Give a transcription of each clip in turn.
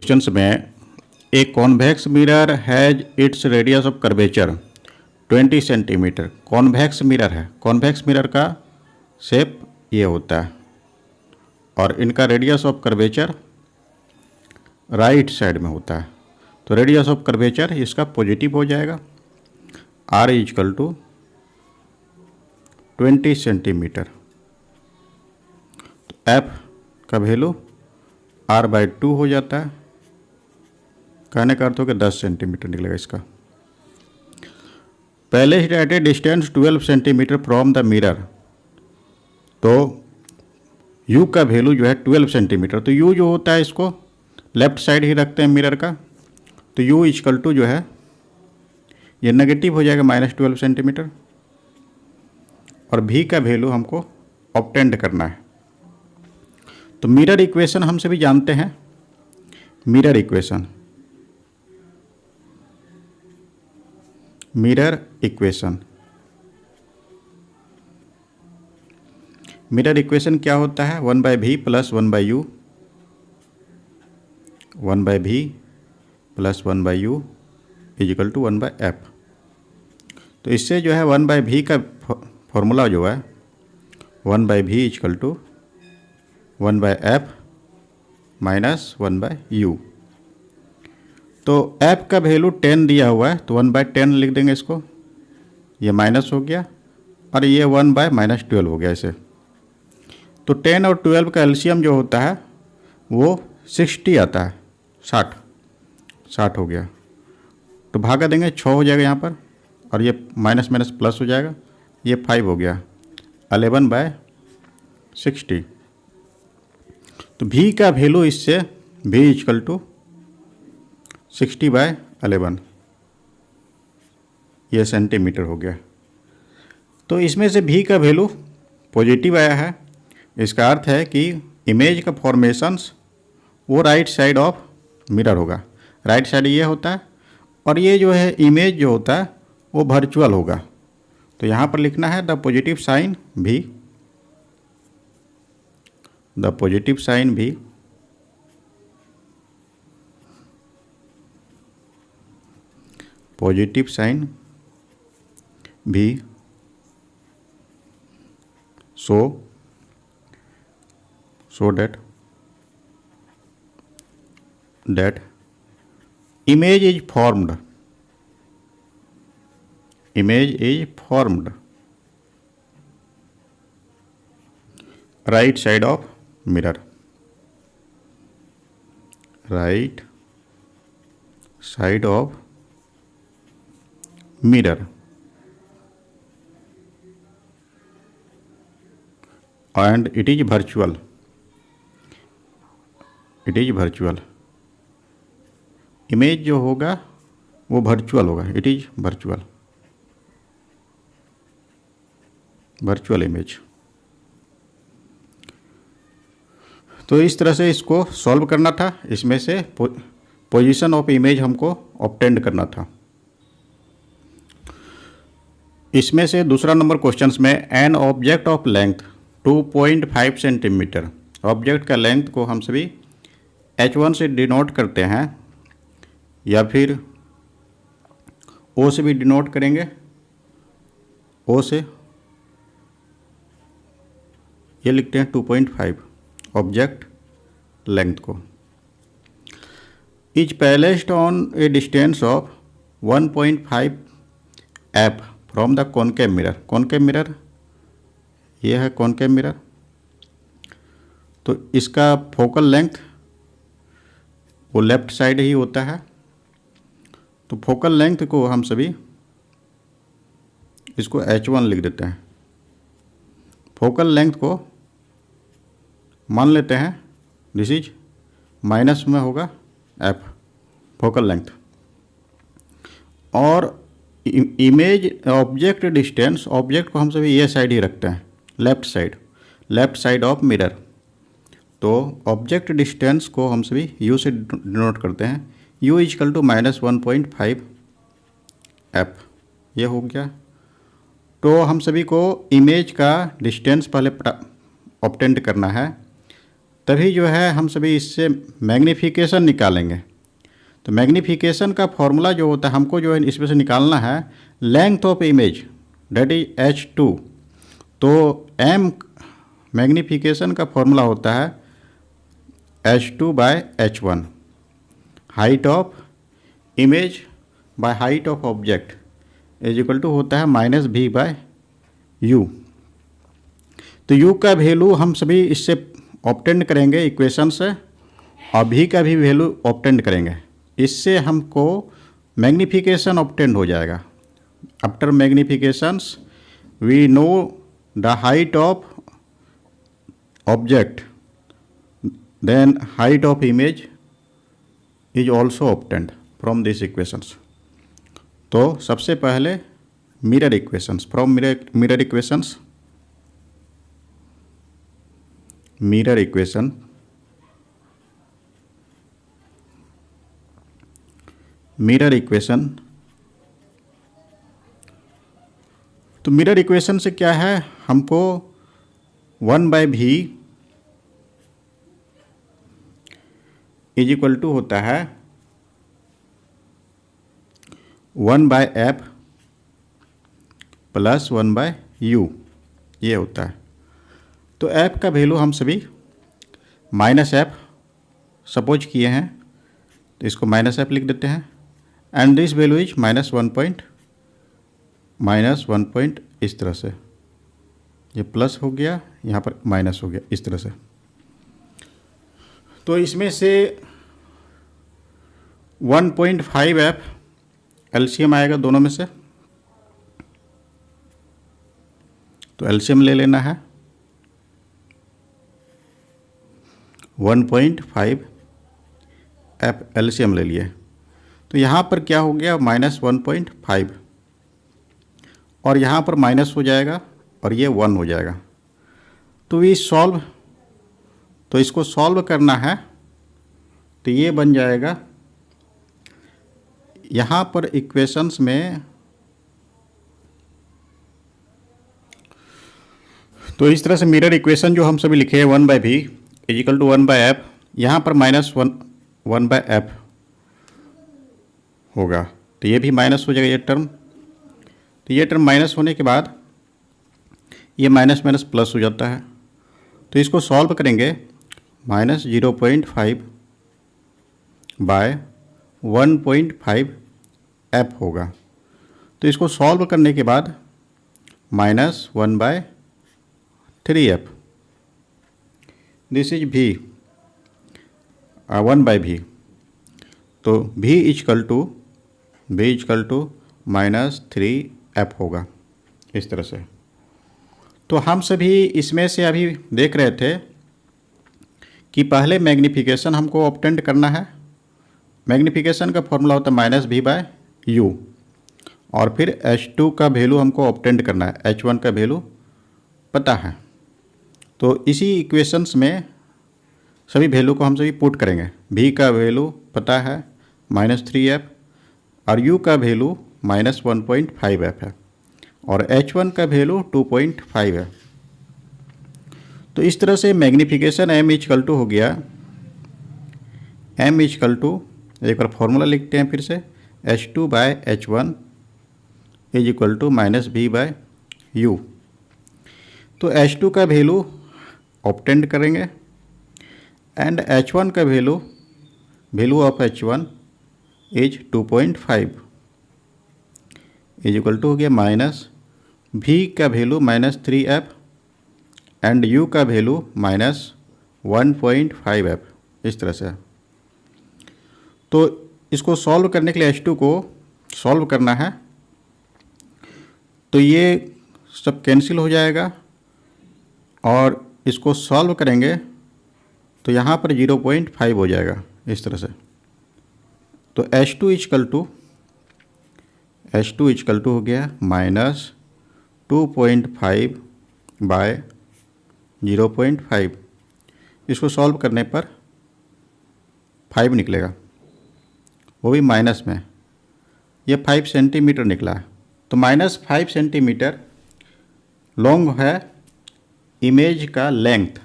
Questions में a convex mirror has its radius of curvature 20 centimetre. Convex mirror है, convex mirror का shape ये होता है और इनका radius of curvature right side में होता है। तो रेडियस ऑफ कर्वेचर इसका पॉजिटिव हो जाएगा। r is equal to 20 centimetre. तो f का वैल्यू r/2 हो जाता है। कहने का अर्थ हो कि 10 सेंटीमीटर निकलेगा इसका। Placed at a distance 12 centimetre from the mirror. तो u का वैल्यू जो है 12 सेंटीमीटर। तो u जो होता है इसको लेफ्ट साइड ही रखते हैं मिरर का। तो u इजकल टू जो है ये नेगेटिव हो जाएगा -12 सेंटीमीटर। और v का वैल्यू हमको ऑब्टेंड करना है। तो मिरर इक्वेशन हम सभी जानते हैं। मिरर इक्वेशन मिरर इक्वेशन क्या होता है? 1/v plus 1/u 1/v plus 1/u is equal to 1/f। तो इससे जो है 1/v का फॉर्मूला जो है 1/v is equal to 1/f minus 1/u। तो f का वैल्यू 10 दिया हुआ है तो 1/10 लिख देंगे इसको। ये माइनस हो गया और ये 1/-12 हो गया इसे। तो 10 और 12 का एलसीएम जो होता है वो 60 आता है। 60 हो गया। तो भागा देंगे 6 हो जाएगा यहाँ पर और ये माइनस माइनस प्लस हो जाएगा। ये 5 हो गया 11/60। तो v का वैल्यू इससे v इजकल टू 60/11 ये सेंटीमीटर हो गया। तो इसमें से v का वैल्यू पॉजिटिव आया है। इसका अर्थ है कि इमेज का फॉर्मेशंस वो राइट साइड ऑफ मिरर होगा। राइट साइड ये होता है और ये जो है इमेज जो होता है वो वर्चुअल होगा। तो यहाँ पर लिखना है the positive sign v, the positive sign v positive sign v so that image is formed right side of mirror, right side of mirror, and it is virtual. Image जो होगा वो वर्चुअल होगा। It is virtual image. तो इस तरह से इसको solve करना था। इसमें से पोजीशन ऑफ इमेज हमको ऑब्टेंड करना था। इसमें से दूसरा नंबर क्वेश्चंस में an object of length 2.5 centimetre. Object का लेंथ को हम सभी h1 से डिनोट करते हैं या फिर O से भी डिनोट करेंगे। O से ये लिखते हैं 2.5 ऑब्जेक्ट लेंथ को। Is placed on A distance of 1.5 f from the concave mirror. Concave mirror ये है कॉनकेव मिरर। तो इसका फोकल लेंथ वो लेफ्ट साइड ही होता है। तो फोकल लेंथ को हम सभी इसको h1 लिख देते हैं। फोकल लेंथ को मान लेते हैं दिस इज माइनस में होगा f फोकल लेंथ। और इमेज ऑब्जेक्ट डिस्टेंस, ऑब्जेक्ट को हम सभी ये साइड ही रखते हैं लेफ्ट साइड ऑफ मिरर। तो ऑब्जेक्ट डिस्टेंस को हम सभी u से डिनोट करते हैं। u इजकल टू -1.5 f ये हो गया। तो हम सभी को इमेज का डिस्टेंस पहले ऑब्टेंड करना है। तभी जो है हम सभी इससे मैग्नीफिकेशन निकालेंगे। तो मैग्नीफिकेशन का फॉर्मूला जो होता है हमको जो है इसमें से निकालना है length of image, that is H2। तो m मैग्नीफिकेशन का फॉर्मूला होता है H2/H1, height of image by height of object is equal to होता है -v/u। तो u का वैल्यू हम सभी इससे ऑब्टेंड करेंगे इक्वेशन से, और v का भी वैल्यू ऑब्टेंड करेंगे। इससे हमको मैग्नीफिकेशन ऑब्टेंड हो जाएगा। After magnifications we know the height of object, then height of image is also obtained from this equations. तो सबसे पहले mirror equations, from mirror equations, mirror equation, mirror equation. तो mirror equation से क्या है, हमको 1/v इज इक्वल टू होता है 1/f प्लस 1/u, ये होता है। तो f का वैल्यू हम सभी -f सपोज किए हैं, तो इसको -f लिख देते हैं। एंड दिस वैल्यू इज -1 इस तरह से, ये प्लस हो गया, यहाँ पर माइनस हो गया इस तरह से। तो इसमें से 1.5f एलसीएम आएगा दोनों में से, तो एलसीएम ले लेना है। 1.5f एलसीएम ले लिए। तो यहाँ पर क्या हो गया, -1.5, और यहाँ पर माइनस हो जाएगा और ये 1 हो जाएगा। तो ये सॉल्व, तो इसको सॉल्व करना है, तो ये बन जाएगा यहाँ पर इक्वेशंस में। तो इस तरह से मिरर इक्वेशन जो हम सभी लिखे हैं 1/v is equal to 1/f, यहाँ पर -1/f होगा, तो ये भी माइनस हो जाएगा ये टर्म। तो ये टर्म माइनस होने के बाद ये माइनस माइनस प्लस हो जाता है। तो इसको सॉल्व करेंगे, -0.5/1.5f होगा। तो इसको सॉल्व करने के बाद -1/3f, this is v, 1/v। तो v इक्वल टू -3f होगा इस तरह से। तो हम सभी इसमें से अभी देख रहे थे कि पहले मैग्नीफिकेशन हमको ऑब्टेंड करना है। मैग्नीफिकेशन का फॉर्मूला होता है -v/u, और फिर H2 का वैल्यू हमको ऑब्टेंड करना है, H1 का वैल्यू पता है। तो इसी इक्वेशंस में सभी वैल्यू को हम सभी पुट करेंगे। v का वैल्यू पता है -3f, और u का वैल्यू -1.5f है, और H1 का वैल्यू 2.5 है। तो इस तरह से मैग्नीफिकेशन m इक्वल टू हो गया, m इक्वल टू, एक बार फॉर्मूला लिखते हैं फिर से, H2/H1 is equal to -v/u। तो H2 का वैल्यू ऑब्टेंड करेंगे, एंड H1 का value of H1 is 2.5 is equal to हो गया -v का वैल्यू -3f, एंड u का वैल्यू -1.5f, इस तरह से। तो इसको सॉल्व करने के लिए H2 को सॉल्व करना है, तो ये सब कैंसिल हो जाएगा, और इसको सॉल्व करेंगे तो यहाँ पर 0.5 हो जाएगा इस तरह से। तो H2 इक्वल टू हो गया -2.5/0.5। इसको सॉल्व करने पर 5 निकलेगा, वो भी माइनस में, ये 5 सेंटीमीटर निकला है। तो -5 सेंटीमीटर लॉन्ग है इमेज का लेंथ,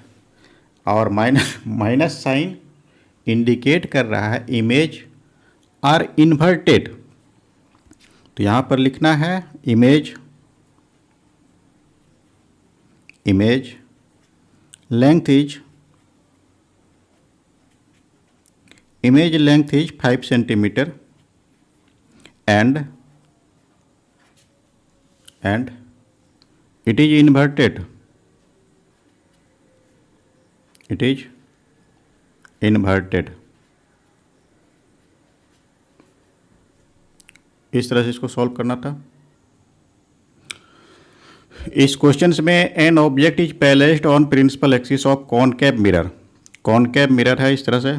और माइनस साइन इंडिकेट कर रहा है इमेज आर इन्वर्टेड। तो यहाँ पर लिखना है image length is 5 centimetre and it is inverted. इस तरह से इसको सॉल्व करना था। इस क्वेश्चन में an object is placed on principal axis of concave mirror. Concave mirror है, इस तरह से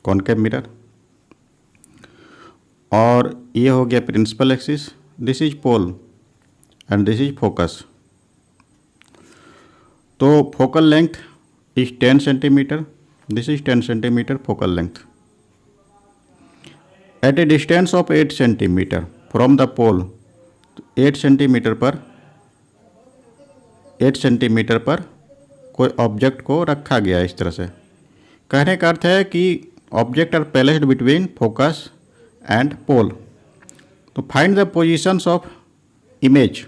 कॉनकेव मिरर, और ये हो गया principal axis, this is pole and this is focus. तो focal length is 10 centimetre, this is 10 centimetre focal length. At a distance of 8 centimetre from the pole, 8 centimetre पर कोई ऑब्जेक्ट को रखा गया इस तरह से। कहने का अर्थ है कि object are placed between focus and pole. तो find the positions of image.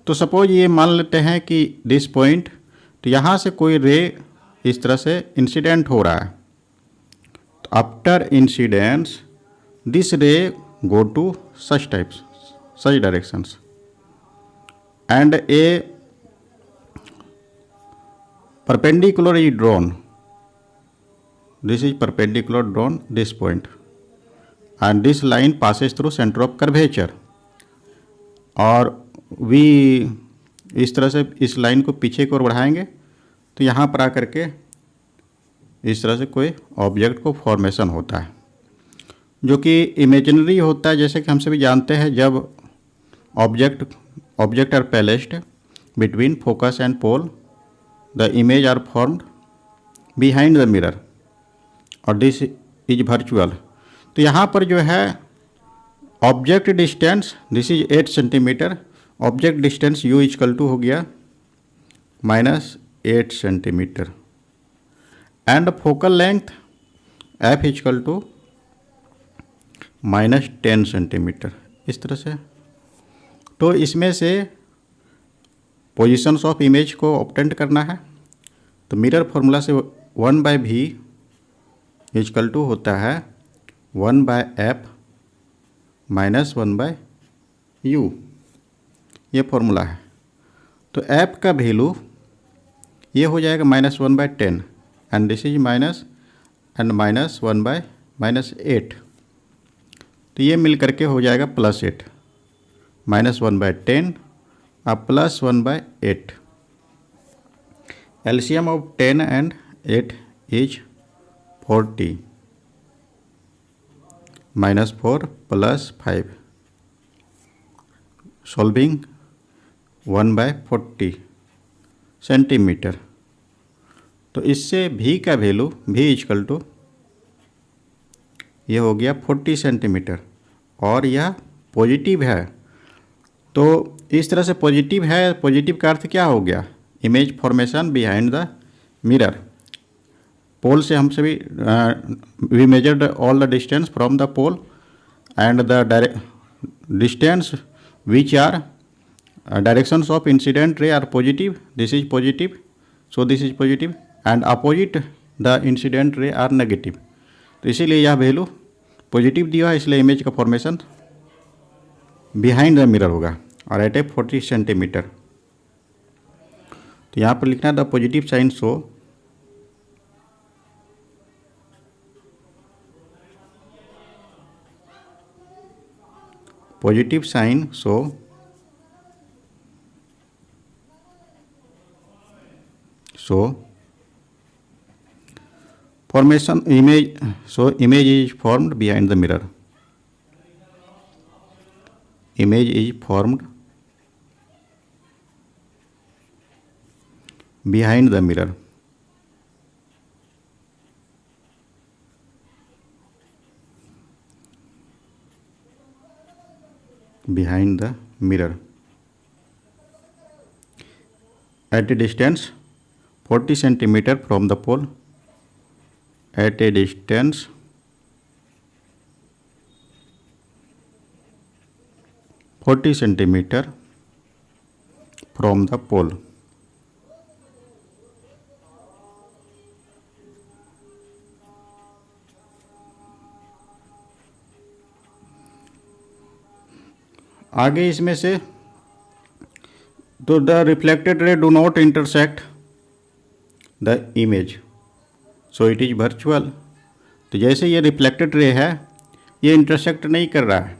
तो सपोज ये मान लेते हैं कि दिस पॉइंट, तो यहाँ से कोई रे इस तरह से इंसिडेंट हो रहा है। तो after incidence this ray go to such directions and a perpendicular is drawn. This is perpendicular drawn this point and this line passes through center of curvature। और we इस तरह से इस लाइन को पीछे की ओर बढ़ाएंगे तो यहाँ पर आकर के इस तरह से कोई ऑब्जेक्ट को फॉर्मेशन होता है जो कि इमेजिनरी होता है। जैसे कि हम सभी जानते हैं, जब object are placed between focus and pole, the image are formed behind the mirror और दिस इज वर्चुअल। तो यहाँ पर जो है object distance, this is 8 centimetre, object distance u equal to हो गया -8 centimetre and focal length f equal to -10 centimetre, इस तरह से। तो इसमें से पोजीशंस ऑफ इमेज को ऑब्टेन करना है। तो मिरर फॉर्मूला से 1/v इक्वल टू होता है 1/f माइनस 1/u, ये फॉर्मूला है। तो f का वैल्यू ये हो जाएगा -1/10 एंड दिस इज -1/8। तो ये मिल करके हो जाएगा +8, -1/10 अब +1/8। LCM of 10 and 8 is 40, -4 + 5 solving 1/40 centimetre. तो इससे v का वैल्यू v इक्वल टू ये हो गया 40 सेंटीमीटर और यह पॉजिटिव है। तो इस तरह से पॉजिटिव है, पॉजिटिव का अर्थ क्या हो गया, image formation behind the mirror. Pole से हम सभी we measured all the distance from the pole and the distance which are directions of incident ray are positive, this is positive, so this is positive and opposite the incident ray are negative. तो इसीलिए यह value positive दिया है, इसलिए image का formation behind the mirror होगा और eight ए 40 centimetre. तो यहाँ पर लिखना the positive sign show positive sign show formation image, so image is formed behind the mirror, image is formed behind the mirror, behind the mirror at a distance 40 centimeter from the pole at a distance 40 centimeter from the pole. आगे इसमें से तो the reflected ray do not intersect the image, so it is virtual. तो जैसे ये reflected ray है, ये intersect नहीं कर रहा है,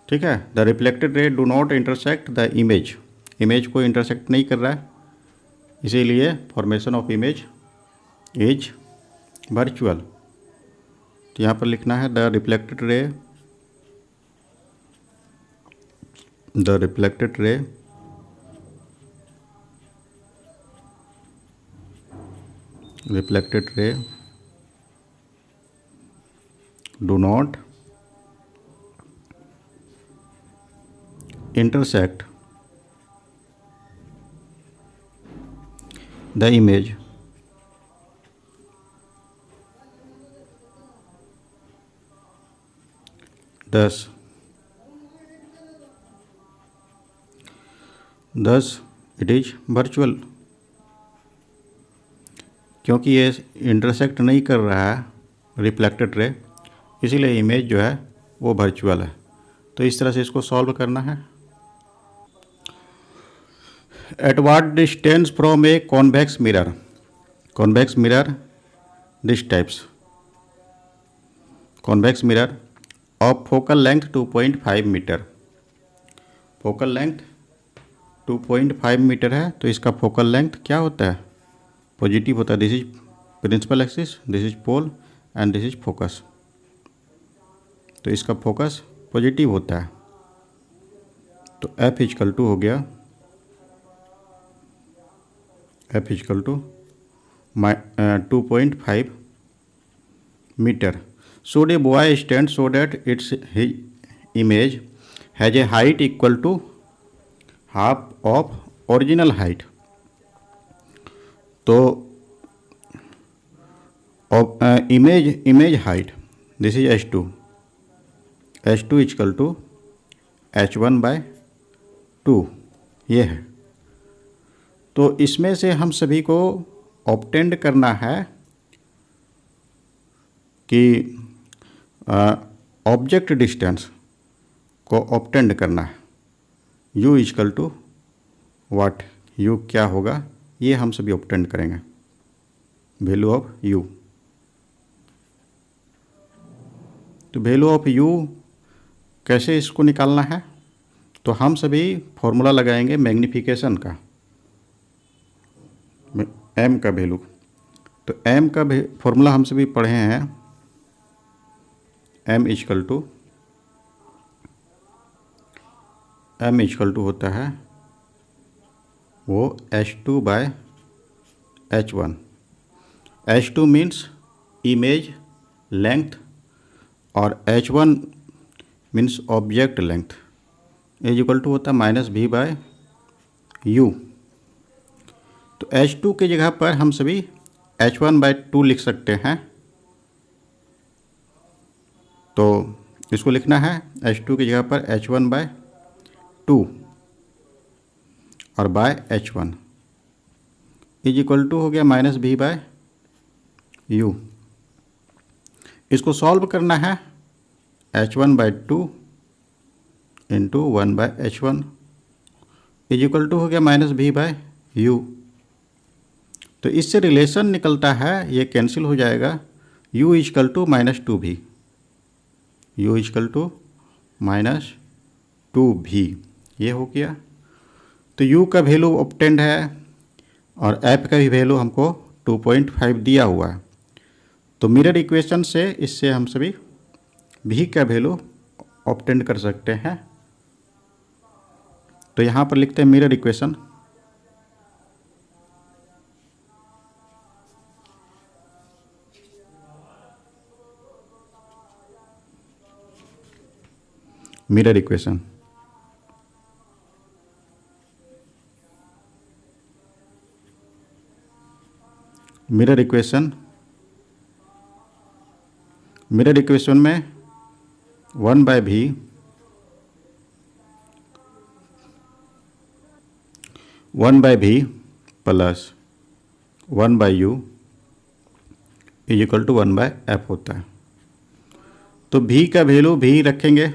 ठीक है। The reflected ray do not intersect the image, image को इंटरसेक्ट नहीं कर रहा है, इसीलिए formation of image is virtual. तो यहाँ पर लिखना है the reflected ray do not intersect the image thus it is virtual। क्योंकि ये इंटरसेक्ट नहीं कर रहा है रिफ्लेक्टेड रे, इसीलिए इमेज जो है वो वर्चुअल है। तो इस तरह से इसको सॉल्व करना है। At what distance from a convex mirror this types, convex mirror of focal length 2.5 metre, focal length 2.5 metre है, तो इसका फोकल लेंथ क्या होता है, पॉजिटिव होता है। This is principal axis, this is pole and this is focus, तो इसका फोकस पॉजिटिव होता है। तो F इक्वल टू हो गया, F equal to 2.5 metre. Should a boy stand so that its his image has a height equal to half of original height, तो image height this is H2 equal to H1/2 ये है। तो इसमें से हम सभी को ऑब्टेंड करना है कि ऑब्जेक्ट डिस्टेंस को ऑब्टेंड करना है। U equal to what, U क्या होगा ये हम सभी ऑब्टेंड करेंगे, वैल्यू ऑफ U। तो वैल्यू ऑफ U कैसे इसको निकालना है, तो हम सभी फॉर्मूला लगाएंगे मैग्नीफिकेशन का, M का वैल्यू। तो M का फॉर्मूला हम सभी पढ़े हैं, M इक्वल टू होता है वो H2/H1। H2 means image length और H1 means object length, is equal to होता है -V/U। तो H2 की जगह पर हम सभी H1/2 लिख सकते हैं। तो इसको लिखना है H2 की जगह पर H1/2 और H1 इज इक्वल टू हो गया -V/U। इसको सॉल्व करना है H1/2 into 1/H1 is equal to हो गया -V/U। तो इससे रिलेशन निकलता है, ये कैंसिल हो जाएगा, U equal to -2V, U equal to -2V ये हो गया। तो U का वैल्यू ऑब्टेंड है और F का भी वैल्यू हमको 2.5 दिया हुआ है। तो मिरर इक्वेशन से इससे हम सभी V का वैल्यू ऑब्टेंड कर सकते हैं। तो यहाँ पर लिखते हैं mirror equation, mirror equation mirror equation में 1/v plus 1/u is equal to 1/f होता है। तो v का वैल्यू v रखेंगे,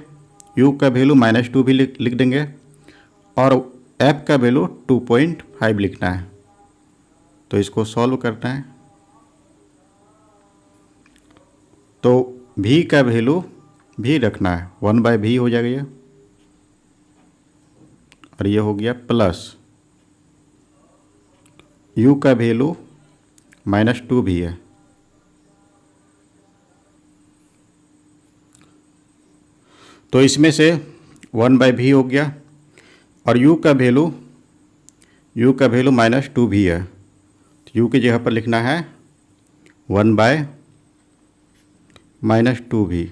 u का वैल्यू -2 भी लिख देंगे और f का वैल्यू 2.5 लिखना है। तो इसको सॉल्व करना है। तो v का वैल्यू v रखना है, 1/v हो जाएगा ये, और ये हो गया प्लस u का वैल्यू -2 भी है। तो इसमें से 1/v हो गया और u का वैल्यू -2 भी है। तो u की जगह पर लिखना है 1/-2v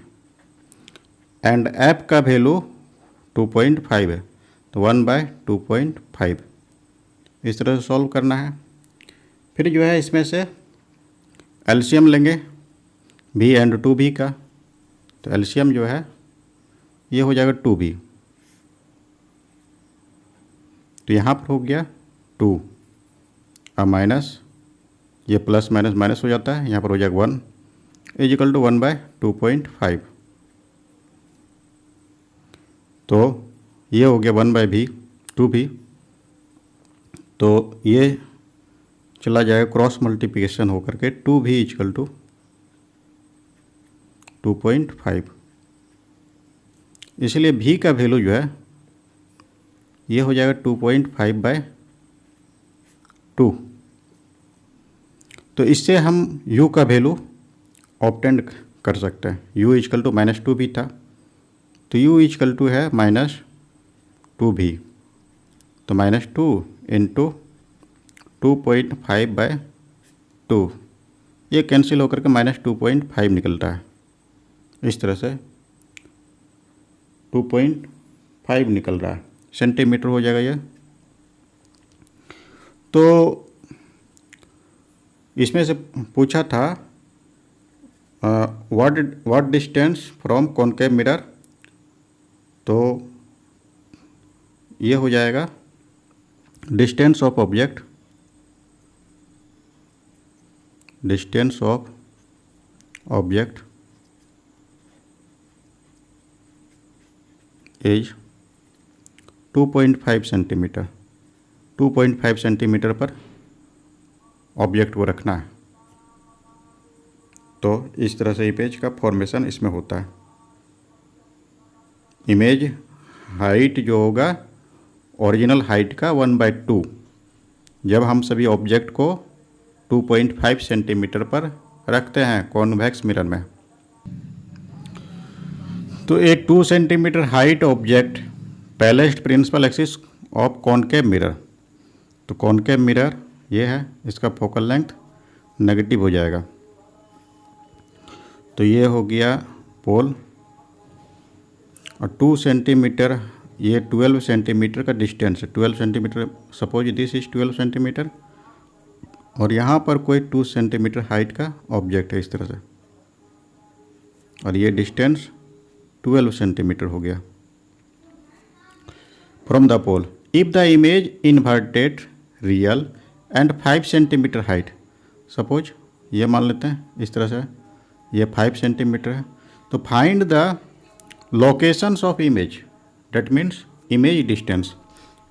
एंड f का वैल्यू 2.5 है, तो 1/2.5। इस तरह से सॉल्व करना है। फिर जो है इसमें से एलसीएम लेंगे v एंड 2v का। तो एलसीएम जो है ये हो जाएगा 2v। तो यहाँ पर हो गया 2 और माइनस, ये प्लस माइनस माइनस हो जाता है, यहाँ पर हो जाएगा 1 इज इक्वल टू 1/2.5। तो ये हो गया 1/v 2v। तो ये चला जाएगा क्रॉस मल्टीप्लिकेशन होकर के 2v इज इक्वल टू 2.5। इसलिए v का वैल्यू जो है ये हो जाएगा 2.5/2। तो इससे हम u का वैल्यू ऑब्टेन कर सकते हैं। u इक्वल टू -2 भी था, तो u इक्वल टू है -2v। तो -2 इंटू 2.5/2, ये कैंसिल होकर के -2.5 निकलता है। इस तरह से 2.5 निकल रहा है, सेंटीमीटर हो जाएगा ये। तो इसमें से पूछा था what distance from concave mirror. तो ये हो जाएगा distance of object is 2.5 centimetre. 2.5 centimetre पर ऑब्जेक्ट को रखना है। तो इस तरह से इमेज का फॉर्मेशन इसमें होता है। इमेज हाइट जो होगा ओरिजिनल हाइट का 1/2, जब हम सभी ऑब्जेक्ट को 2.5 सेंटीमीटर पर रखते हैं कॉन्वेक्स मिरर में। तो एक 2 centimetre height object placed principal axis of concave mirror. तो कॉनकेव मिरर ये है, इसका फोकल लेंथ नेगेटिव हो जाएगा। तो ये हो गया पोल, और 2 सेंटीमीटर, ये 12 सेंटीमीटर का डिस्टेंस है। 12 centimetre, suppose this is 12 centimetre, और यहाँ पर कोई 2 सेंटीमीटर हाइट का ऑब्जेक्ट है इस तरह से, और ये डिस्टेंस 12 सेंटीमीटर हो गया from the pole. If the image inverted real and 5 centimetre height, suppose ये मान लेते हैं इस तरह से, ये 5 सेंटीमीटर है। तो find the locations of image, that means image distance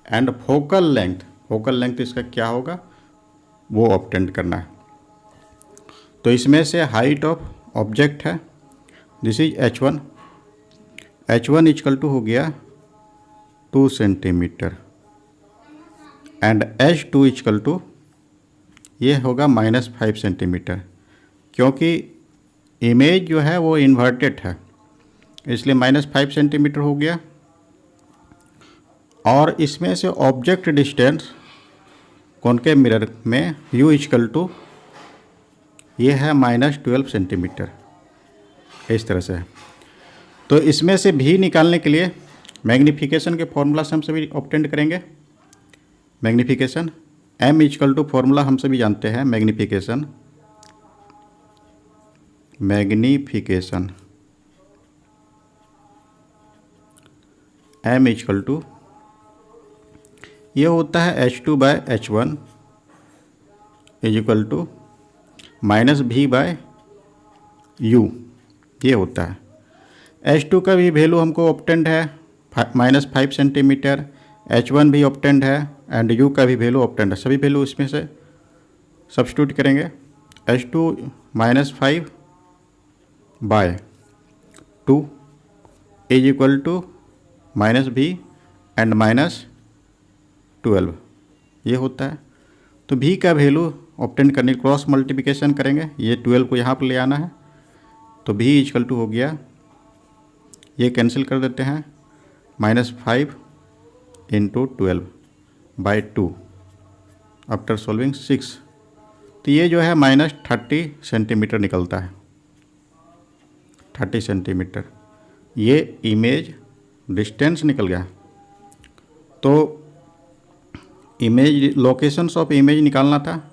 and focal length. Focal length इसका क्या होगा वो ऑब्टेन करना है। तो इसमें से हाइट ऑफ ऑब्जेक्ट है, this is h1। h1 equal to हो गया 2 centimetre and h2 equal to ये होगा -5 सेंटीमीटर, क्योंकि इमेज जो है वो इन्वर्टेड है इसलिए -5 सेंटीमीटर हो गया। और इसमें से ऑब्जेक्ट डिस्टेंस कॉनकेव मिरर में u इक्वल टू ये है -12 सेंटीमीटर, इस तरह से। तो इसमें से भी निकालने के लिए मैग्नीफिकेशन के फॉर्मूला से हम सभी ऑब्टेन करेंगे। Magnification m equal to formula हम सभी जानते हैं, magnification magnification m equal to ये होता है H2/H1 is equal to -v/u, ये होता है। H2 का भी वैल्यू हमको ऑप्टेंड है -5 सेंटीमीटर, H1 भी ऑप्टेंड है एंड u का भी वैल्यू ऑप्टेंड है। सभी वैल्यू इसमें से सब्स्टिट्यूट करेंगे। H2 -5/2 is equal to -v and -12 ये होता है। तो v का वैल्यू ऑप्टेंड करने क्रॉस मल्टीप्लिकेशन करेंगे, ये 12 को यहाँ पर ले आना है, तो v इक्वल टू हो गया, ये कैंसिल कर देते हैं, -5 × 12/2 आफ्टर सॉल्विंग 6, तो ये जो है -30 सेंटीमीटर निकलता है, 30 सेंटीमीटर ये इमेज डिस्टेंस निकल गया। तो इमेज लोकेशंस ऑफ इमेज निकालना था।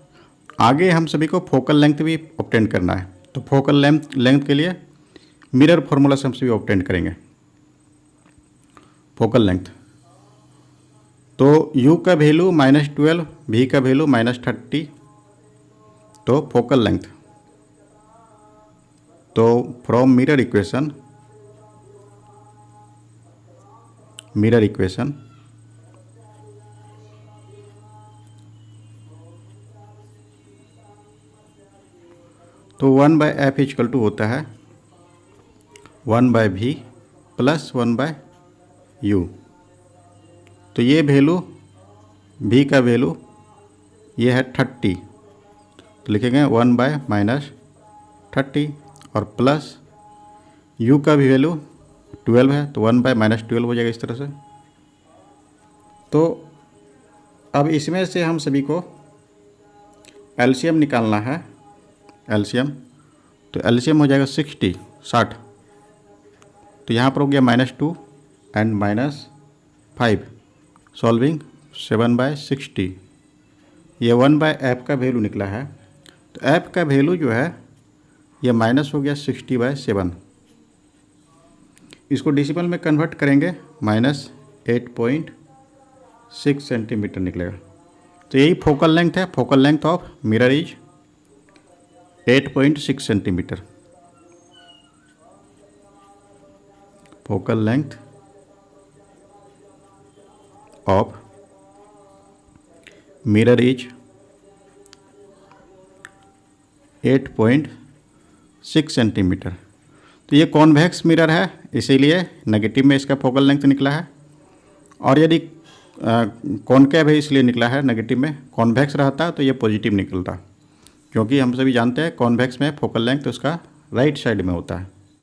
आगे हम सभी को फोकल लेंथ भी ऑब्टेन करना है, तो फोकल लेंथ के लिए मिरर फार्मूला से हम सभी ऑब्टेन करेंगे फोकल लेंथ। तो u का वैल्यू -12, v का वैल्यू -30, तो फोकल लेंथ, तो फ्रॉम मिरर इक्वेशन तो 1/f इक्वल टू होता है 1/v प्लस 1/u। तो ये वैल्यू v का वैल्यू ये है 30, तो लिखेंगे 1/-30 और प्लस u का भी वैल्यू 12 है, तो 1/-12 हो जाएगा इस तरह से। तो अब इसमें से हम सभी को एलसीएम निकालना है, एलसीएम, तो एलसीएम हो जाएगा 60। तो यहाँ पर हो गया -2 एंड -5 सॉल्विंग 7/60, ये 1/f का वैल्यू निकला है। तो f का वैल्यू जो है ये माइनस हो गया 60/7, इसको डेसिमल में कन्वर्ट करेंगे -8.6 सेंटीमीटर निकलेगा। तो यही फोकल लेंथ है, focal length of mirror is 8.6 centimetre. Focal length of mirror is 8.6 centimetre. तो ये कॉन्वेक्स मिरर है, इसीलिए नेगेटिव में इसका फोकल लेंथ निकला है, और यदि कॉनकेव है इसलिए निकला है नेगेटिव में। कॉन्वेक्स रहता तो ये पॉजिटिव निकलता, क्योंकि हम सभी जानते हैं कॉन्वेक्स में फोकल लेंथ उसका राइट साइड में होता है।